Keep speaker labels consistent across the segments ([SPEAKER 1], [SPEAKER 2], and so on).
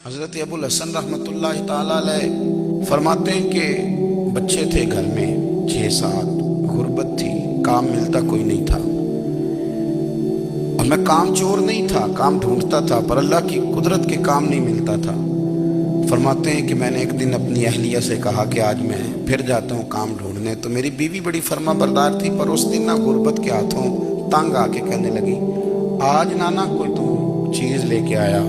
[SPEAKER 1] حضرت ابو الحسن رحمتullah تعالی علیہ فرماتے ہیں کہ بچے تھے گھر میں 6-7، غربت تھی، کام ملتا کوئی نہیں تھا، اور میں کام چور نہیں تھا، کام ڈھونڈتا تھا، پر اللہ کی قدرت کے کام نہیں ملتا تھا۔ فرماتے ہیں کہ میں نے ایک دن اپنی اہلیہ سے کہا کہ آج میں پھر جاتا ہوں کام ڈھونڈنے، تو میری بیوی بڑی فرما بردار تھی، پر اس دن نہ غربت کے ہاتھوں تنگ آ کے کہنے لگی آج نانا کوئی تو چیز لے کے آیا،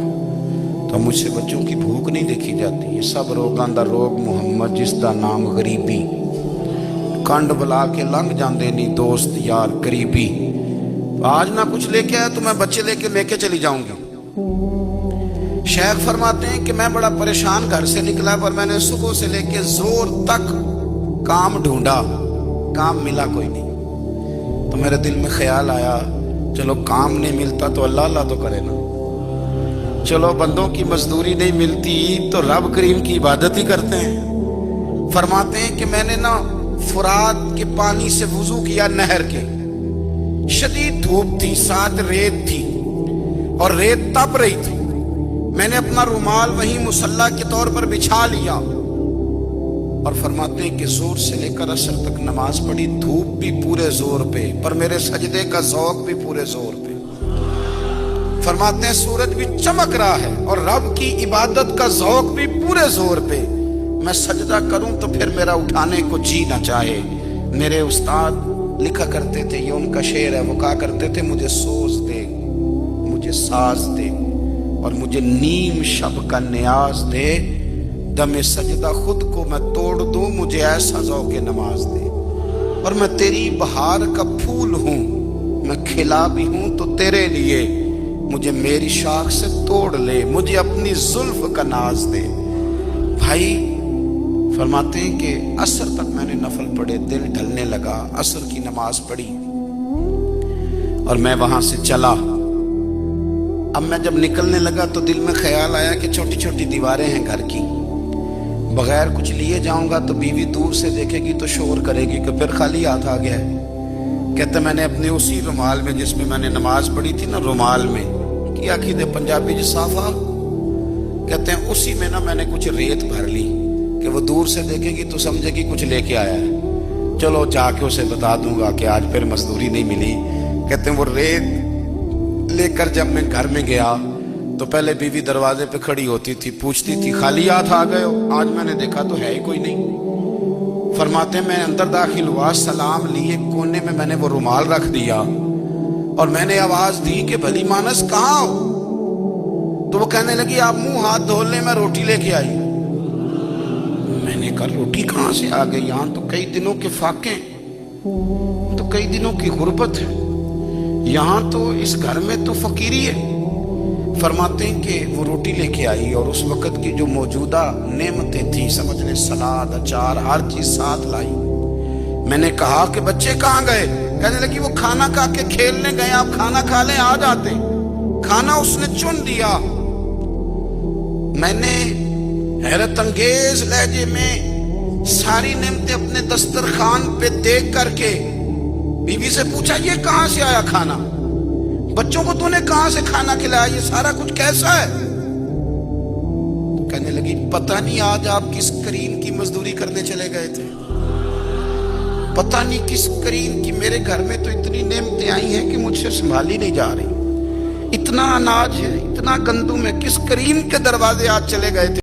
[SPEAKER 1] تو مجھ سے بچوں کی بھوک نہیں دیکھی جاتی، یہ سب روگاں دا روگ محمد جس دا نام غریبی، کنڈ بلا کے لنگ جاندے نہیں دوست یار قریبی، آج نہ کچھ لے کے آیا تو میں بچے لے کے چلی جاؤں گی۔ شیخ فرماتے ہیں کہ میں بڑا پریشان گھر سے نکلا، پر میں نے صبح سے لے کے زور تک کام ڈھونڈا، کام ملا کوئی نہیں، تو میرے دل میں خیال آیا چلو کام نہیں ملتا تو اللہ تو کرے نا، چلو بندوں کی مزدوری نہیں ملتی تو رب کریم کی عبادت ہی کرتے ہیں۔ فرماتے ہیں کہ میں نے نا فرات کے پانی سے وضو کیا، نہر کے، شدید دھوپ تھی، ساتھ ریت تھی اور ریت تپ رہی تھی، میں نے اپنا رومال وہیں مصلی کے طور پر بچھا لیا، اور فرماتے ہیں کہ زور سے لے کر عصر تک نماز پڑھی، دھوپ بھی پورے زور پہ، پر میرے سجدے کا ذوق بھی پورے زور پہ۔ فرماتے ہیں سورج بھی چمک رہا ہے اور رب کی عبادت کا ذوق بھی پورے زور پہ، میں سجدہ کروں تو پھر میرا اٹھانے کو جی نہ چاہے۔ میرے استاد لکھا کرتے تھے، یہ ان کا شعر ہے، وہ کہا کرتے تھے مجھے سوز دے، مجھے ساز دے، اور مجھے نیم شب کا نیاز دے، دم سجدہ خود کو میں توڑ دوں، مجھے ایسا ذوق نماز دے، اور میں تیری بہار کا پھول ہوں، میں کھلا بھی ہوں تو تیرے لیے، مجھے میری شاخ سے توڑ لے، مجھے اپنی زلف کا ناز دے۔ بھائی فرماتے ہیں کہ عصر تک میں نے نفل پڑھے، دل ڈھلنے لگا، عصر کی نماز پڑھی اور میں وہاں سے چلا۔ اب میں جب نکلنے لگا تو دل میں خیال آیا کہ چھوٹی چھوٹی دیواریں ہیں گھر کی، بغیر کچھ لیے جاؤں گا تو بیوی دور سے دیکھے گی تو شور کرے گی کہ پھر خالی ہاتھ آ گیا ہے۔ کہتے میں نے اپنے اسی رومال میں جس میں میں نے نماز پڑھی تھی نا، رومال میں کیا عقیدے پنجابی جسافہ کہتے ہیں، اسی میں نا میں نے کچھ ریت بھر لی کہ وہ دور سے دیکھے گی تو سمجھے گی کچھ لے کے آیا ہے، چلو جا کے اسے بتا دوں گا کہ آج پھر مزدوری نہیں ملی۔ کہتے ہیں وہ ریت لے کر جب میں گھر میں گیا تو پہلے بیوی دروازے پہ کھڑی ہوتی تھی، پوچھتی تھی خالی ہاتھ آ گئے ہو؟ آج میں نے دیکھا تو ہے ہی کوئی نہیں۔ فرماتے ہیں میں اندر داخل ہوا، سلام لیے، کونے میں نے وہ رومال رکھ دیا اور میں نے آواز دی کہ بھلی مانس کہاں ہو؟ تو وہ کہنے لگی آپ منہ ہاتھ دھو لیں، میں روٹی لے کے آئی۔ میں نے کہا روٹی کہاں سے آ گئی؟ یہاں تو کئی دنوں کے فاقے، تو کئی دنوں کی غربت ہے، یہاں تو اس گھر میں تو فقیری ہے۔ فرماتے ہیں کہ وہ روٹی لے کے آئی اور اس وقت کی جو موجودہ نعمتیں تھیں، سمجھ لیں سلاد، اچار، ہر چیز ساتھ لائی۔ میں نے کہا کہ بچے کہاں گئے؟ کہنے لگی وہ کھانا کھا کے کھیلنے گئے، آپ کھانا کھا لیں آ جاتے۔ کھانا اس نے چن دیا۔ میں نے حیرت انگیز لہجے میں ساری نعمتیں اپنے دسترخوان پہ دیکھ کر کے بیوی سے پوچھا یہ کہاں سے آیا کھانا؟ بچوں کو تو نے کہاں سے کھانا کھلایا؟ یہ سارا کچھ کیسا ہے؟ کہنے لگی پتہ نہیں آج آپ کس کریم کی مزدوری کرنے چلے گئے تھے، پتہ نہیں کس کریم کی، میرے گھر میں تو اتنی نعمتیں آئی ہیں کہ مجھ سے سنبھالی نہیں جا رہی، اتنا اناج ہے، اتنا گندم ہے، کس کریم کے دروازے آج چلے گئے تھے؟